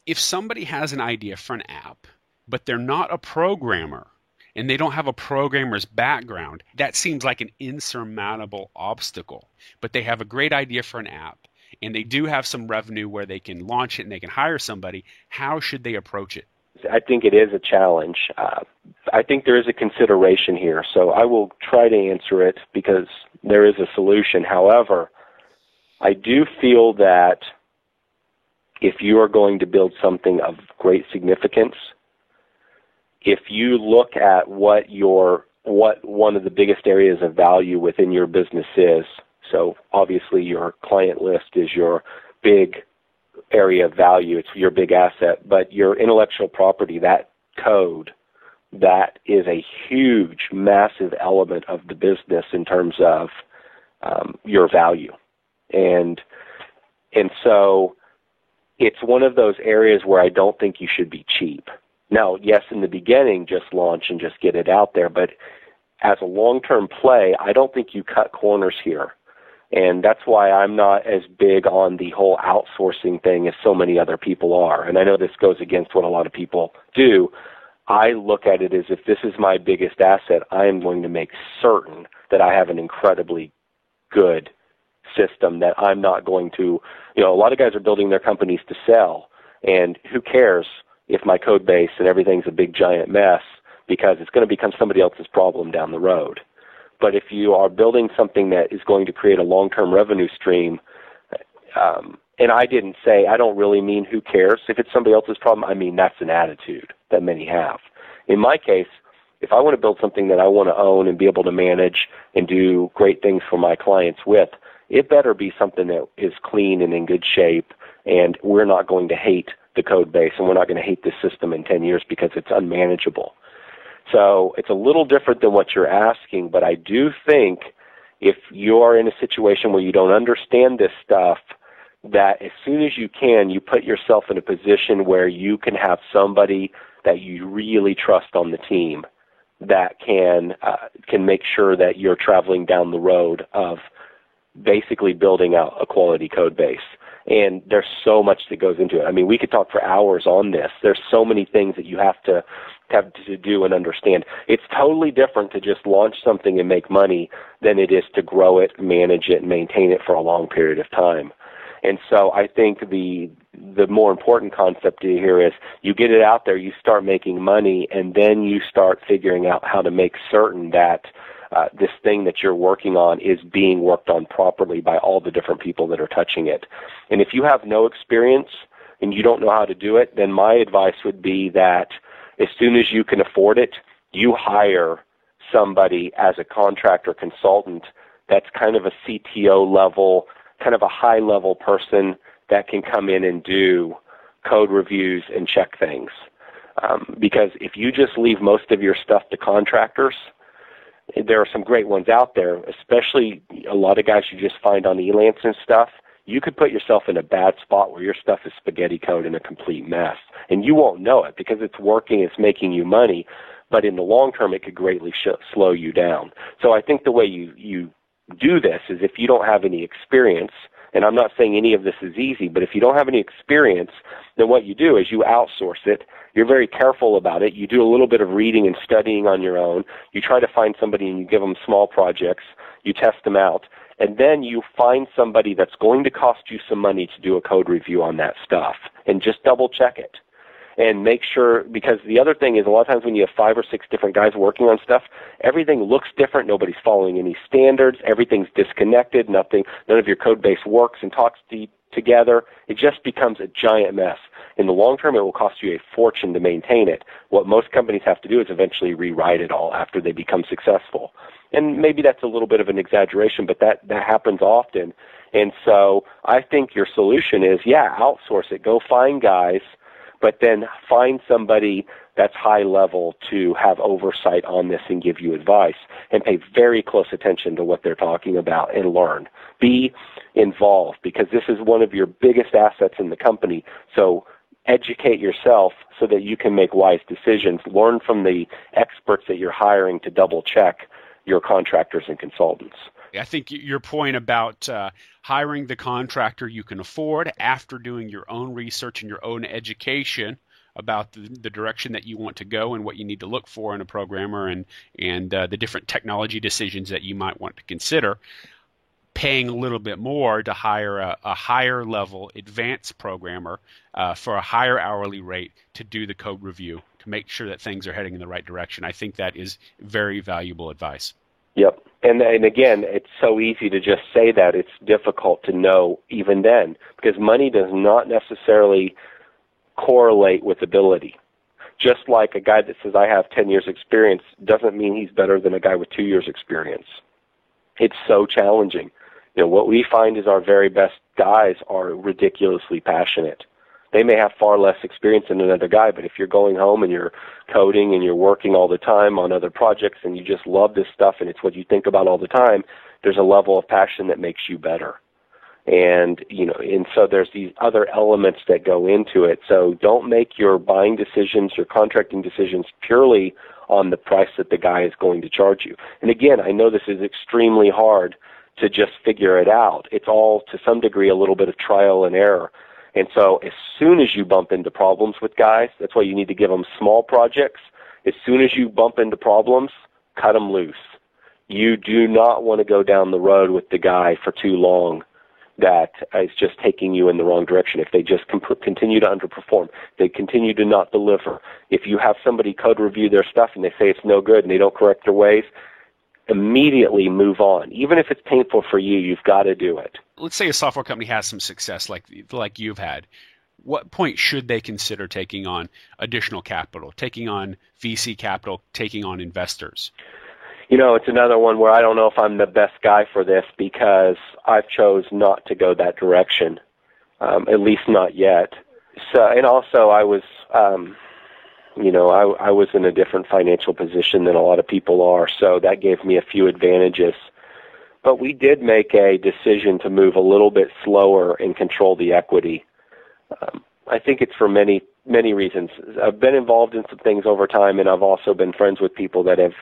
if somebody has an idea for an app, but they're not a programmer and they don't have a programmer's background, that seems like an insurmountable obstacle. But they have a great idea for an app and they do have some revenue where they can launch it and they can hire somebody. How should they approach it? I think it is a challenge. I think there is a consideration here, so I will try to answer it because there is a solution. However, I do feel that if you are going to build something of great significance, if you look at what one of the biggest areas of value within your business is, so obviously your client list is your big area of value, it's your big asset, but your intellectual property, that code, that is a huge, massive element of the business in terms of your value. And so it's one of those areas where I don't think you should be cheap. Now, yes, in the beginning, just launch and just get it out there, but as a long-term play, I don't think you cut corners here. And that's why I'm not as big on the whole outsourcing thing as so many other people are. And I know this goes against what a lot of people do. I look at it as if this is my biggest asset, I am going to make certain that I have an incredibly good system, that I'm not going to, a lot of guys are building their companies to sell, and who cares if my code base and everything's a big giant mess, because it's going to become somebody else's problem down the road. But if you are building something that is going to create a long-term revenue stream, and I don't really mean who cares if it's somebody else's problem, I mean that's an attitude that many have. In my case, if I want to build something that I want to own and be able to manage and do great things for my clients with, it better be something that is clean and in good shape, and we're not going to hate the code base and we're not going to hate this system in 10 years because it's unmanageable. So it's a little different than what you're asking, but I do think if you're in a situation where you don't understand this stuff, that as soon as you can, you put yourself in a position where you can have somebody that you really trust on the team that can make sure that you're traveling down the road of basically building out a quality code base. And there's so much that goes into it. I mean, we could talk for hours on this. There's so many things that you have to do and understand. It's totally different to just launch something and make money than it is to grow it, manage it, and maintain it for a long period of time. And so I think the more important concept here is you get it out there, you start making money, and then you start figuring out how to make certain that this thing that you're working on is being worked on properly by all the different people that are touching it. And if you have no experience and you don't know how to do it, then my advice would be that as soon as you can afford it, you hire somebody as a contractor consultant that's kind of a CTO level, kind of a high-level person that can come in and do code reviews and check things. Because if you just leave most of your stuff to contractors, there are some great ones out there, especially a lot of guys you just find on Elance and stuff. You could put yourself in a bad spot where your stuff is spaghetti code and a complete mess. And you won't know it because it's working, it's making you money, but in the long term it could greatly slow you down. So I think the way you do this is if you don't have any experience, and I'm not saying any of this is easy, but if you don't have any experience, then what you do is you outsource it. You're very careful about it. You do a little bit of reading and studying on your own. You try to find somebody and you give them small projects. You test them out. And then you find somebody that's going to cost you some money to do a code review on that stuff. And just double check it. And make sure, because the other thing is a lot of times when you have 5 or 6 different guys working on stuff, everything looks different. Nobody's following any standards. Everything's disconnected. None of your code base works and talks together. It just becomes a giant mess. In the long term, it will cost you a fortune to maintain it. What most companies have to do is eventually rewrite it all after they become successful. And maybe that's a little bit of an exaggeration, but that happens often. And so I think your solution is, outsource it. Go find guys, but then find somebody that's high level to have oversight on this and give you advice, and pay very close attention to what they're talking about and learn. Be involved, because this is one of your biggest assets in the company. So educate yourself so that you can make wise decisions. Learn from the experts that you're hiring to double check your contractors and consultants. I think your point about hiring the contractor you can afford after doing your own research and your own education about the direction that you want to go and what you need to look for in a programmer and the different technology decisions that you might want to consider, paying a little bit more to hire a higher level advanced programmer for a higher hourly rate to do the code review to make sure that things are heading in the right direction. I think that is very valuable advice. Yep. And again, it's so easy to just say that. It's difficult to know even then, because money does not necessarily correlate with ability. Just like a guy that says, I have 10 years experience, doesn't mean he's better than a guy with 2 years experience. It's so challenging. What we find is our very best guys are ridiculously passionate. They may have far less experience than another guy, but if you're going home and you're coding and you're working all the time on other projects and you just love this stuff and it's what you think about all the time, there's a level of passion that makes you better. And so there's these other elements that go into it. So don't make your buying decisions, your contracting decisions purely on the price that the guy is going to charge you. And again, I know this is extremely hard to just figure it out. It's all, to some degree, a little bit of trial and error. And so as soon as you bump into problems with guys, that's why you need to give them small projects. As soon as you bump into problems, cut them loose. You do not want to go down the road with the guy for too long that is just taking you in the wrong direction. If they just continue to underperform, they continue to not deliver. If you have somebody code review their stuff and they say it's no good and they don't correct their ways, immediately move on. Even if it's painful for you, you've got to do it. Let's say a software company has some success like you've had. What point should they consider taking on additional capital, taking on VC capital, taking on investors? It's another one where I don't know if I'm the best guy for this because I've chose not to go that direction, at least not yet. So, and also I was, I was in a different financial position than a lot of people are, so that gave me a few advantages. But we did make a decision to move a little bit slower and control the equity. I think it's for many, many reasons. I've been involved in some things over time, and I've also been friends with people that have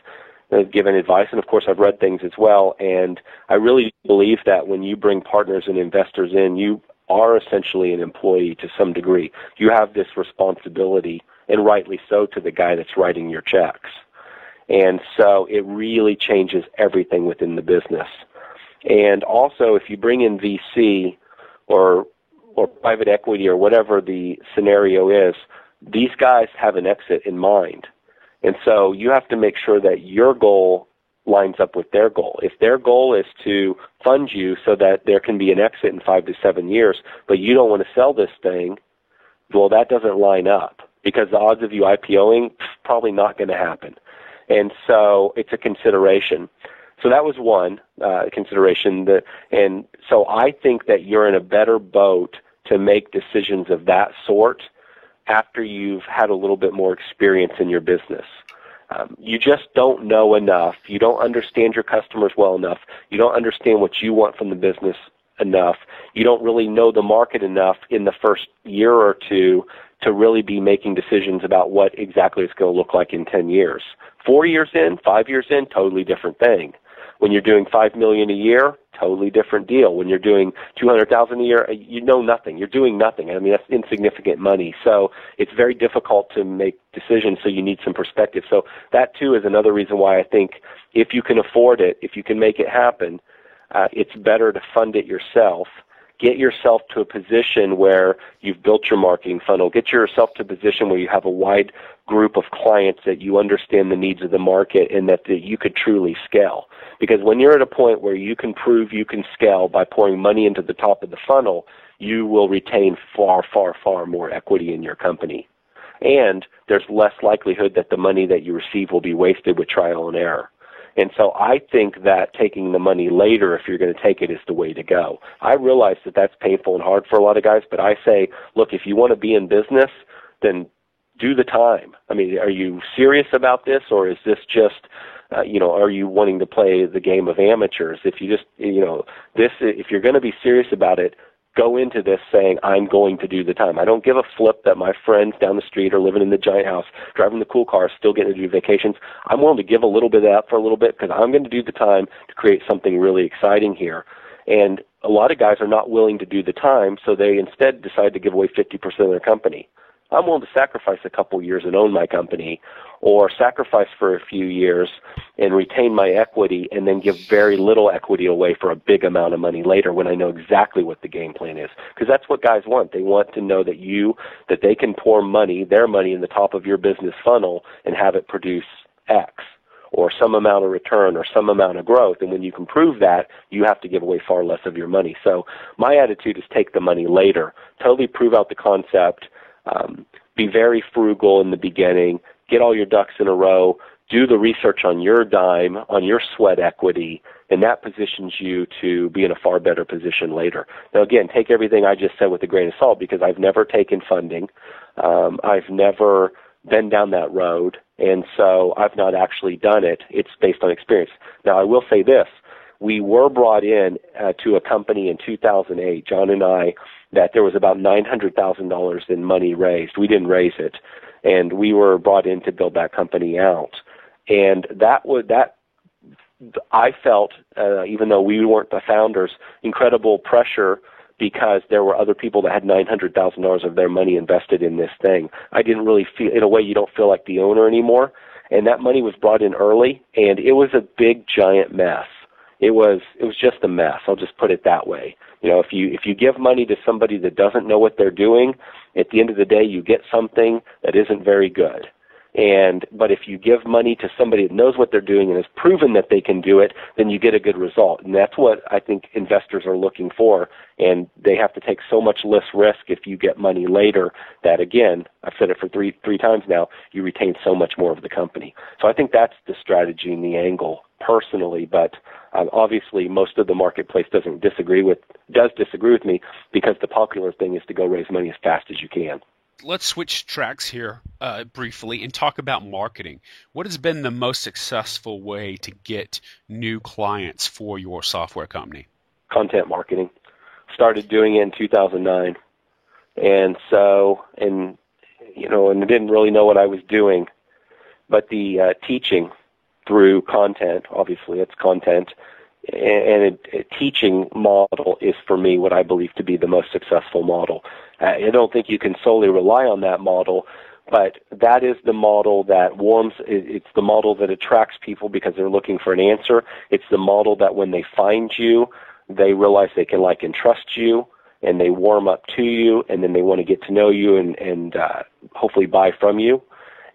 given advice, and of course I've read things as well. And I really believe that when you bring partners and investors in, you are essentially an employee to some degree. You have this responsibility, and rightly so, to the guy that's writing your checks. And so it really changes everything within the business. And also, if you bring in VC or private equity or whatever the scenario is, these guys have an exit in mind. And so you have to make sure that your goal lines up with their goal. If their goal is to fund you so that there can be an exit in 5 to 7 years, but you don't want to sell this thing, well, that doesn't line up because the odds of you IPOing, probably not going to happen. And so it's a consideration. So that was one consideration. And so I think that you're in a better boat to make decisions of that sort after you've had a little bit more experience in your business. You just don't know enough. You don't understand your customers well enough. You don't understand what you want from the business enough. You don't really know the market enough in the first year or two to really be making decisions about what exactly it's going to look like in 10 years. 4 years in, 5 years in, totally different thing. When you're doing $5 million a year, totally different deal. When you're doing $200,000 a year, you know nothing. You're doing nothing. I mean, that's insignificant money. So it's very difficult to make decisions, so you need some perspective. So that, too, is another reason why I think if you can afford it, if you can make it happen, it's better to fund it yourself. Get yourself to a position where you've built your marketing funnel. Get yourself to a position where you have a wide group of clients that you understand the needs of the market and that you could truly scale. Because when you're at a point where you can prove you can scale by pouring money into the top of the funnel, you will retain far, far, far more equity in your company. And there's less likelihood that the money that you receive will be wasted with trial and error. And so I think that taking the money later, if you're going to take it, is the way to go. I realize that that's painful and hard for a lot of guys, but I say, look, if you want to be in business, then do the time. I mean, are you serious about this, or is this just, are you wanting to play the game of amateurs? If you just, if you're going to be serious about it, go into this saying, I'm going to do the time. I don't give a flip that my friends down the street are living in the giant house, driving the cool car, still getting to do vacations. I'm willing to give a little bit of that for a little bit because I'm going to do the time to create something really exciting here. And a lot of guys are not willing to do the time, so they instead decide to give away 50% of their company. I'm willing to sacrifice a couple years and own my company, or sacrifice for a few years and retain my equity and then give very little equity away for a big amount of money later when I know exactly what the game plan is. Because that's what guys want. They want to know that they can pour their money in the top of your business funnel and have it produce X or some amount of return or some amount of growth. And when you can prove that, you have to give away far less of your money. So my attitude is take the money later, totally prove out the concept, be very frugal in the beginning, get all your ducks in a row, do the research on your dime, on your sweat equity, and that positions you to be in a far better position later. Now, again, take everything I just said with a grain of salt because I've never taken funding. I've never been down that road, and so I've not actually done it. It's based on experience. Now, I will say this. We were brought in to a company in 2008, John and I, that there was about $900,000 in money raised. We didn't raise it, and we were brought in to build that company out. And I felt, even though we weren't the founders, incredible pressure because there were other people that had $900,000 of their money invested in this thing. I didn't really feel, in a way, you don't feel like the owner anymore. And that money was brought in early, and it was a big, giant mess. It was just a mess. I'll just put it that way. You know, if you give money to somebody that doesn't know what they're doing, at the end of the day, you get something that isn't very good. But if you give money to somebody that knows what they're doing and has proven that they can do it, then you get a good result. And that's what I think investors are looking for. And they have to take so much less risk if you get money later that, again, I've said it for three times now, you retain so much more of the company. So I think that's the strategy and the angle personally. But obviously most of the marketplace does disagree with me because the popular thing is to go raise money as fast as you can. Let's switch tracks here briefly and talk about marketing. What has been the most successful way to get new clients for your software company? Content marketing. Started doing it in 2009. And I didn't really know what I was doing. But the teaching through content, obviously it's content, and a teaching model is for me what I believe to be the most successful model. I don't think you can solely rely on that model, but that is the model that it's the model that attracts people because they're looking for an answer. It's the model that when they find you, they realize they can like and trust you, and they warm up to you, and then they want to get to know you and hopefully buy from you.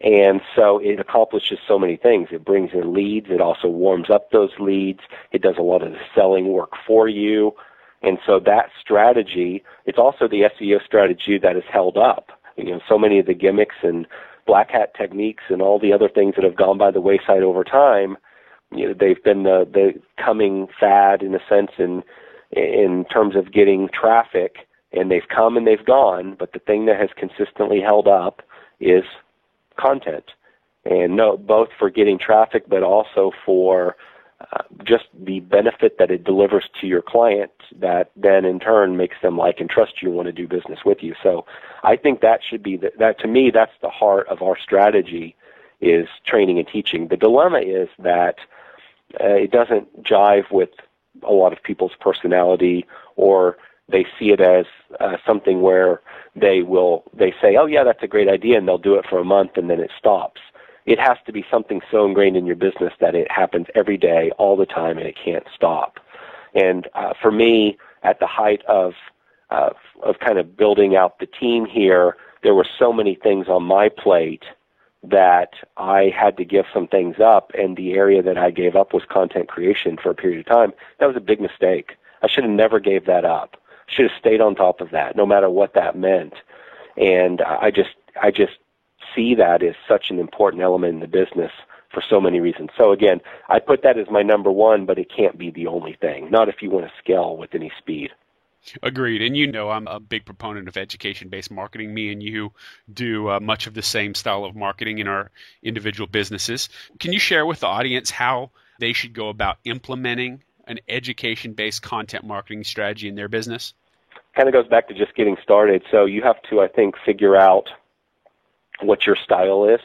And so it accomplishes so many things. It brings in leads. It also warms up those leads. It does a lot of the selling work for you. And so that strategy, it's also the SEO strategy that has held up. So many of the gimmicks and black hat techniques and all the other things that have gone by the wayside over time, they've been the coming fad in a sense in terms of getting traffic, and they've come and they've gone, but the thing that has consistently held up is content, and both for getting traffic, but also for just the benefit that it delivers to your client that then in turn makes them like and trust you and want to do business with you. So I think that should be that to me, that's the heart of our strategy is training and teaching. The dilemma is that it doesn't jive with a lot of people's personality, or they see it as something where they say, oh yeah, that's a great idea, and they'll do it for a month and then it stops. It has to be something so ingrained in your business that it happens every day, all the time, and it can't stop. And for me, at the height of kind of building out the team here, there were so many things on my plate that I had to give some things up, and the area that I gave up was content creation for a period of time. That was a big mistake. I should have never gave that up. Should have stayed on top of that, no matter what that meant. And I just see that as such an important element in the business for so many reasons. So again, I put that as my number one, but it can't be the only thing. Not if you want to scale with any speed. Agreed. And I'm a big proponent of education-based marketing. Me and you do much of the same style of marketing in our individual businesses. Can you share with the audience how they should go about implementing an education-based content marketing strategy in their business? kind of goes back to just getting started. So you have to, I think, figure out what your style is.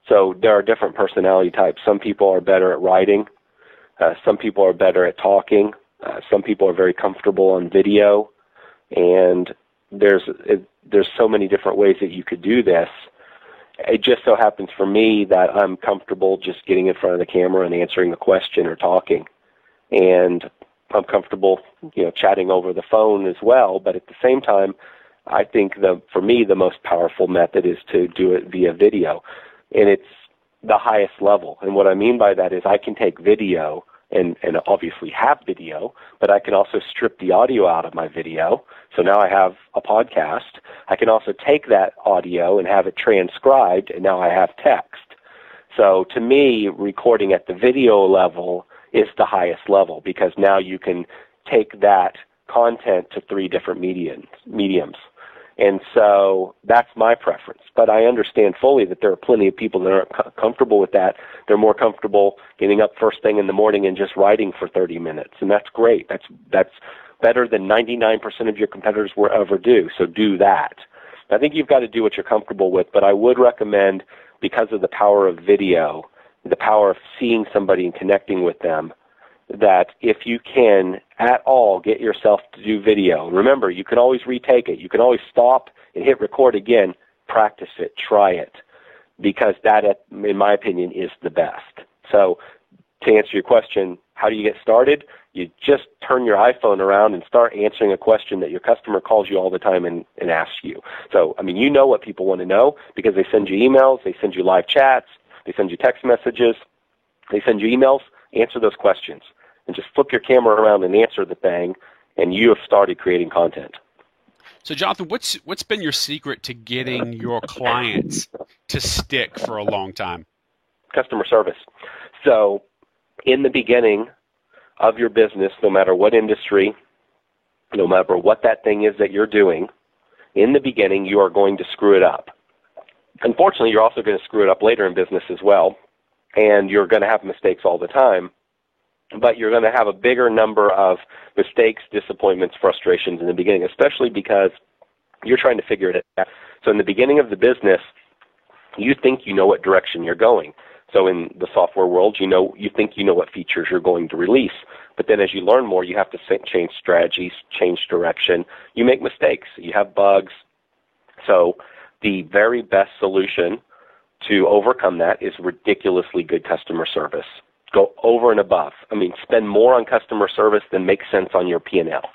So there are different personality types. Some people are better at writing. Some people are better at talking. Some people are very comfortable on video. And there's so many different ways that you could do this. It just so happens for me that I'm comfortable just getting in front of the camera and answering a question or talking. And I'm comfortable, chatting over the phone as well. But at the same time, I think for me, the most powerful method is to do it via video. And it's the highest level. And what I mean by that is I can take video and obviously have video, but I can also strip the audio out of my video. So now I have a podcast. I can also take that audio and have it transcribed, and now I have text. So to me, recording at the video level is the highest level, because now you can take that content to 3 different mediums. And so that's my preference. But I understand fully that there are plenty of people that aren't comfortable with that. They're more comfortable getting up first thing in the morning and just writing for 30 minutes. And that's great. That's better than 99% of your competitors will ever do. So do that. I think you've got to do what you're comfortable with. But I would recommend, because of the power of video, the power of seeing somebody and connecting with them, that if you can at all get yourself to do video, remember, you can always retake it. You can always stop and hit record again, practice it, try it, because that, in my opinion, is the best. So to answer your question, how do you get started? You just turn your iPhone around and start answering a question that your customer calls you all the time and asks you. So, you know what people want to know, because they send you emails, they send you live chats, they send you text messages, they send you emails. Answer those questions and just flip your camera around and answer the thing, and you have started creating content. So, Jonathan, what's been your secret to getting your clients to stick for a long time? Customer service. So in the beginning of your business, no matter what industry, no matter what that thing is that you're doing, in the beginning you are going to screw it up. Unfortunately, you're also going to screw it up later in business as well. And you're going to have mistakes all the time, but you're going to have a bigger number of mistakes, disappointments, frustrations in the beginning, especially because you're trying to figure it out. So in the beginning of the business, you think you know what direction you're going. So in the software world, you think you know what features you're going to release. But then as you learn more, you have to change strategies, change direction. You make mistakes. You have bugs. So the very best solution to overcome that is ridiculously good customer service. Go over and above. Spend more on customer service than makes sense on your P&L.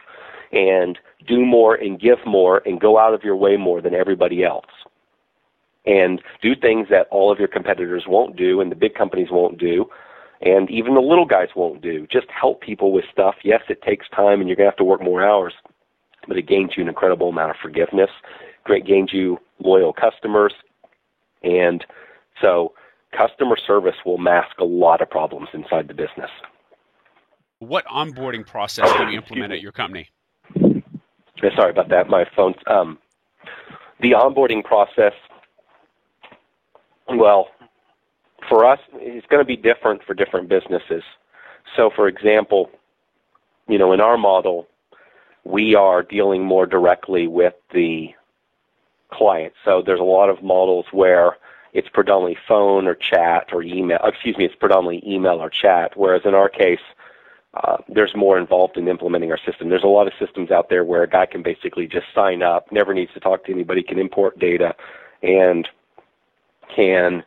And do more and give more and go out of your way more than everybody else. And do things that all of your competitors won't do and the big companies won't do and even the little guys won't do. Just help people with stuff. Yes, it takes time and you're going to have to work more hours, but it gains you an incredible amount of forgiveness. It gains you loyal customers. And so customer service will mask a lot of problems inside the business. What onboarding process do you implement at your company? Sorry about that. My phone. The onboarding process, well, for us, it's going to be different for different businesses. So, for example, in our model, we are dealing more directly with the client. So there's a lot of models where it's predominantly phone or chat or email. It's predominantly email or chat, whereas in our case, there's more involved in implementing our system. There's a lot of systems out there where a guy can basically just sign up, never needs to talk to anybody, can import data, and can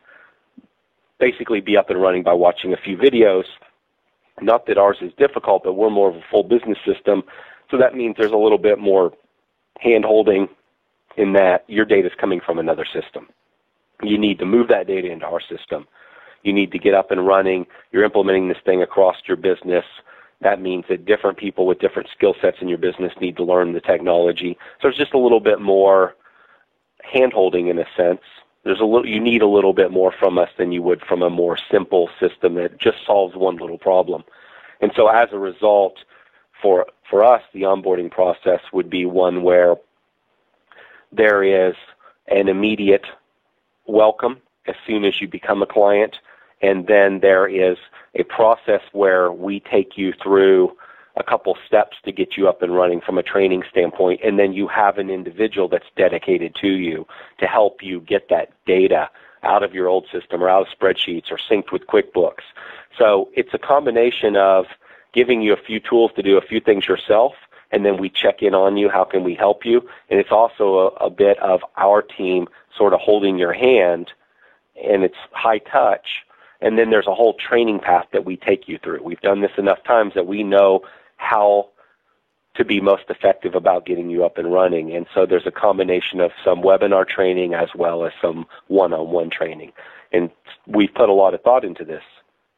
basically be up and running by watching a few videos. Not that ours is difficult, but we're more of a full business system, so that means there's a little bit more hand-holding in that your data is coming from another system. You need to move that data into our system. You need to get up and running. You're implementing this thing across your business. That means that different people with different skill sets in your business need to learn the technology. So there's just a little bit more hand-holding in a sense. You need a little bit more from us than you would from a more simple system that just solves one little problem. And so as a result, for us, the onboarding process would be one where there is an immediate welcome as soon as you become a client, and then there is a process where we take you through a couple steps to get you up and running from a training standpoint, and then you have an individual that's dedicated to you to help you get that data out of your old system or out of spreadsheets or synced with QuickBooks. So it's a combination of giving you a few tools to do a few things yourself, and then we check in on you, how can we help you? And it's also a bit of our team sort of holding your hand, and it's high touch. And then there's a whole training path that we take you through. We've done this enough times that we know how to be most effective about getting you up and running. And so there's a combination of some webinar training as well as some one-on-one training. And we've put a lot of thought into this.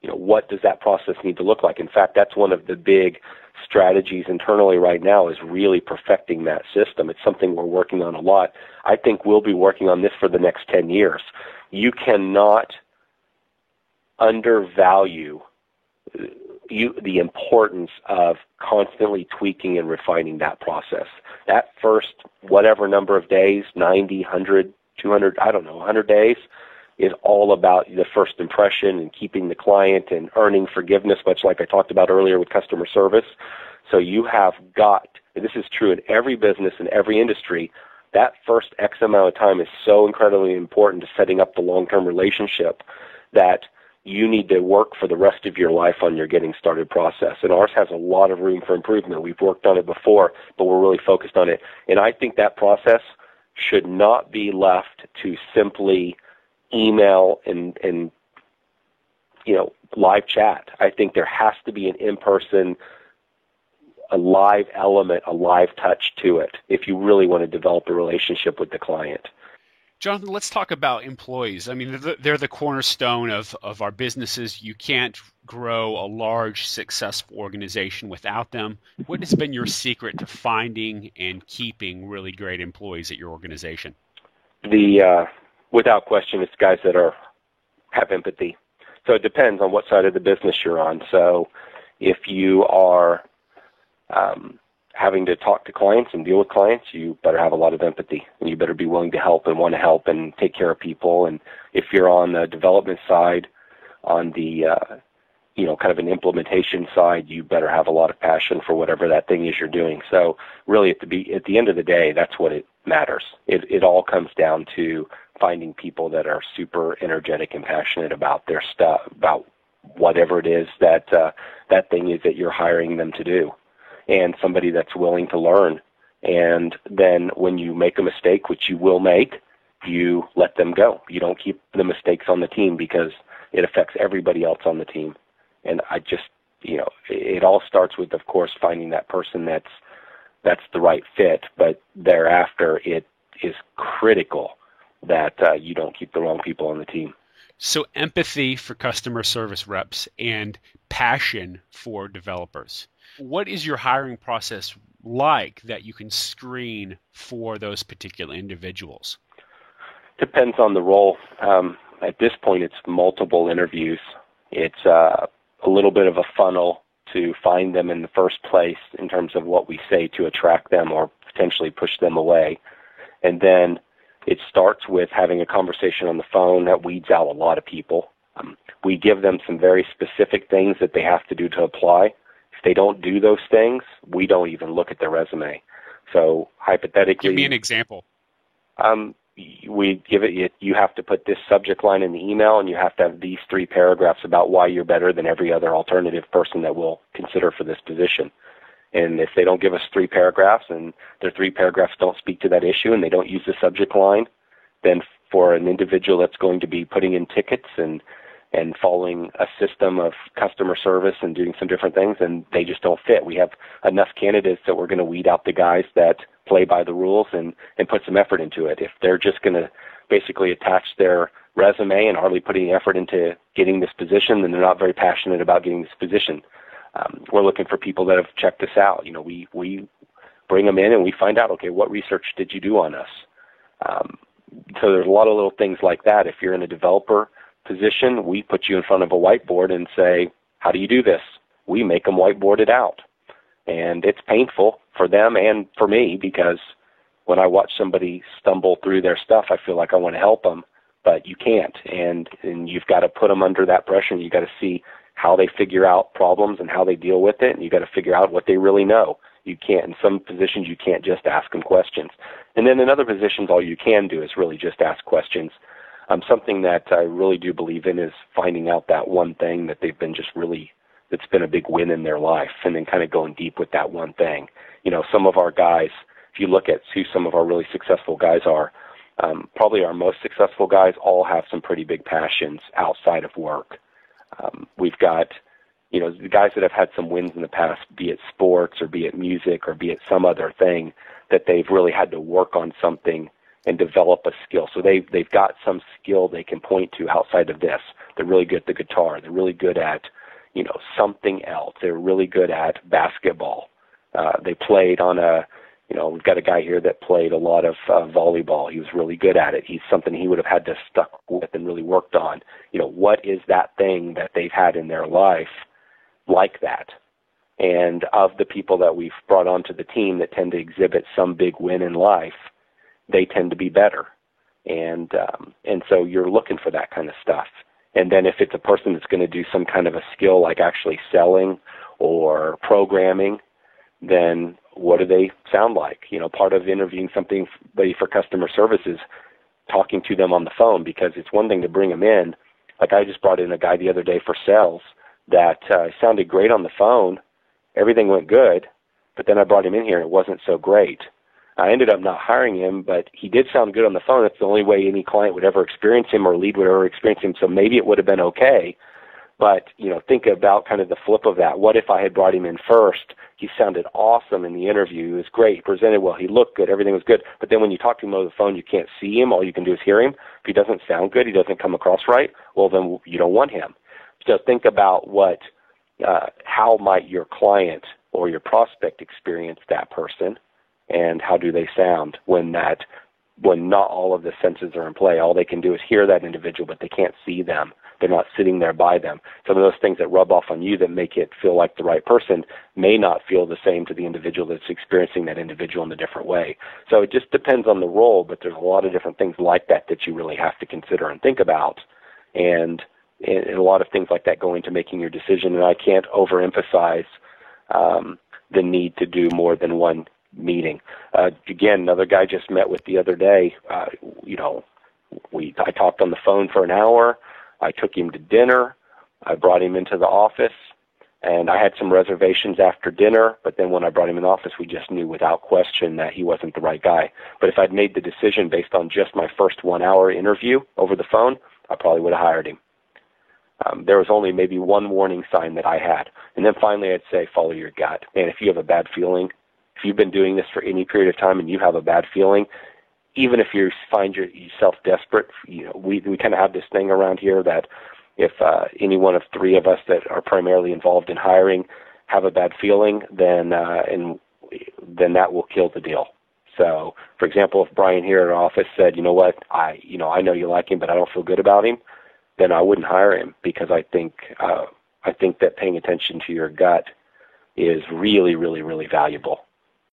You know, what does that process need to look like? In fact, that's one of the big strategies internally right now, is really perfecting that system. It's something we're working on a lot. I think we'll be working on this for the next 10 years. You cannot undervalue the importance of constantly tweaking and refining that process. That first whatever number of days, 90, 100, 200, I don't know, 100 days, is all about the first impression and keeping the client and earning forgiveness, much like I talked about earlier with customer service. So you have got, and this is true in every business and every industry, that first X amount of time is so incredibly important to setting up the long-term relationship that you need to work for the rest of your life on your getting started process. And ours has a lot of room for improvement. We've worked on it before, but we're really focused on it. And I think that process should not be left to simply email and live chat. I think there has to be an in-person, a live element, a live touch to it if you really want to develop a relationship with the client. Jonathan, let's talk about employees. I mean, they're the cornerstone of our businesses. You can't grow a large, successful organization without them. What has been your secret to finding and keeping really great employees at your organization? Without question, it's guys that have empathy. So it depends on what side of the business you're on. So if you are having to talk to clients and deal with clients, you better have a lot of empathy, and you better be willing to help and want to help and take care of people. And if you're on the development side, on the kind of an implementation side, you better have a lot of passion for whatever that thing is you're doing. So really, at the end of the day, that's what it matters. It all comes down to finding people that are super energetic and passionate about their stuff, about whatever it is that that thing is that you're hiring them to do, and somebody that's willing to learn. And then when you make a mistake, which you will make, you let them go. You don't keep the mistakes on the team because it affects everybody else on the team. And I just, it all starts with, of course, finding that person that's the right fit, but thereafter it is critical that you don't keep the wrong people on the team. So empathy for customer service reps and passion for developers. What is your hiring process like that you can screen for those particular individuals? Depends on the role. At this point, it's multiple interviews. It's a little bit of a funnel to find them in the first place in terms of what we say to attract them or potentially push them away. And then it starts with having a conversation on the phone that weeds out a lot of people. We give them some very specific things that they have to do to apply. If they don't do those things, we don't even look at their resume. So hypothetically, give me an example. We give it. You have to put this subject line in the email, and you have to have these 3 paragraphs about why you're better than every other alternative person that we'll consider for this position. And if they don't give us 3 paragraphs, and their 3 paragraphs don't speak to that issue, and they don't use the subject line, then for an individual that's going to be putting in tickets and following a system of customer service and doing some different things, and they just don't fit. We have enough candidates that we're going to weed out the guys that play by the rules and put some effort into it. If they're just going to basically attach their resume and hardly put any effort into getting this position, then they're not very passionate about getting this position. We're looking for people that have checked us out. We bring them in and we find out, okay, what research did you do on us? So there's a lot of little things like that. If you're in a developer position, we put you in front of a whiteboard and say, how do you do this? We make them whiteboard it out. And it's painful for them and for me, because when I watch somebody stumble through their stuff, I feel like I want to help them, but you can't. And you've got to put them under that pressure, and you've got to see how they figure out problems and how they deal with it, and you got to figure out what they really know. You can't, in some positions, you can't just ask them questions. And then in other positions, all you can do is really just ask questions. Something that I really do believe in is finding out that one thing that they've been just really, that's been a big win in their life, and then kind of going deep with that one thing. You know, some of our guys, if you look at who some of our really successful guys are, probably our most successful guys all have some pretty big passions outside of work. We've got, you know, the guys that have had some wins in the past, be it sports or be it music or be it some other thing, that they've really had to work on something and develop a skill. So they've got some skill they can point to outside of this. They're really good at the guitar. They're really good at, you know, something else. They're really good at basketball. They played on a, you know, we've got a guy here that played a lot of volleyball. He was really good at it. He's something he would have had to stuck with and really worked on. You know, what is that thing that they've had in their life like that? And of the people that we've brought onto the team that tend to exhibit some big win in life, they tend to be better. And so you're looking for that kind of stuff. And then if it's a person that's going to do some kind of a skill like actually selling or programming, then what do they sound like? You know, part of interviewing somebody for customer service is talking to them on the phone, because it's one thing to bring them in. Like I just brought in a guy the other day for sales that sounded great on the phone. Everything went good, but then I brought him in here and it wasn't so great. I ended up not hiring him, but he did sound good on the phone. That's the only way any client would ever experience him or lead would ever experience him, so maybe it would have been okay. But, you know, think about kind of the flip of that. What if I had brought him in first? He sounded awesome in the interview. He was great. He presented well. He looked good. Everything was good. But then when you talk to him over the phone, you can't see him. All you can do is hear him. If he doesn't sound good, he doesn't come across right, well, then you don't want him. So think about how might your client or your prospect experience that person, and how do they sound when not all of the senses are in play. All they can do is hear that individual, but they can't see them. They're not sitting there by them. Some of those things that rub off on you that make it feel like the right person may not feel the same to the individual that's experiencing that individual in a different way. So it just depends on the role, but there's a lot of different things like that that you really have to consider and think about. And a lot of things like that go into making your decision. And I can't overemphasize the need to do more than one meeting. Again, another guy just met with the other day. I talked on the phone for an hour. I took him to dinner. I brought him into the office, and I had some reservations after dinner, but then when I brought him in the office, we just knew without question that he wasn't the right guy. But if I'd made the decision based on just my first 1 hour interview over the phone, I probably would have hired him. There was only maybe one warning sign that I had. And then finally I'd say, follow your gut. Man, if you have a bad feeling, if you've been doing this for any period of time and you have a bad feeling, even if you find yourself desperate, you know, we kind of have this thing around here that if any one of three of us that are primarily involved in hiring have a bad feeling, then that will kill the deal. So, for example, if Brian here at our office said, you know what, I know you like him, but I don't feel good about him, then I wouldn't hire him, because I think that paying attention to your gut is really, really, really valuable.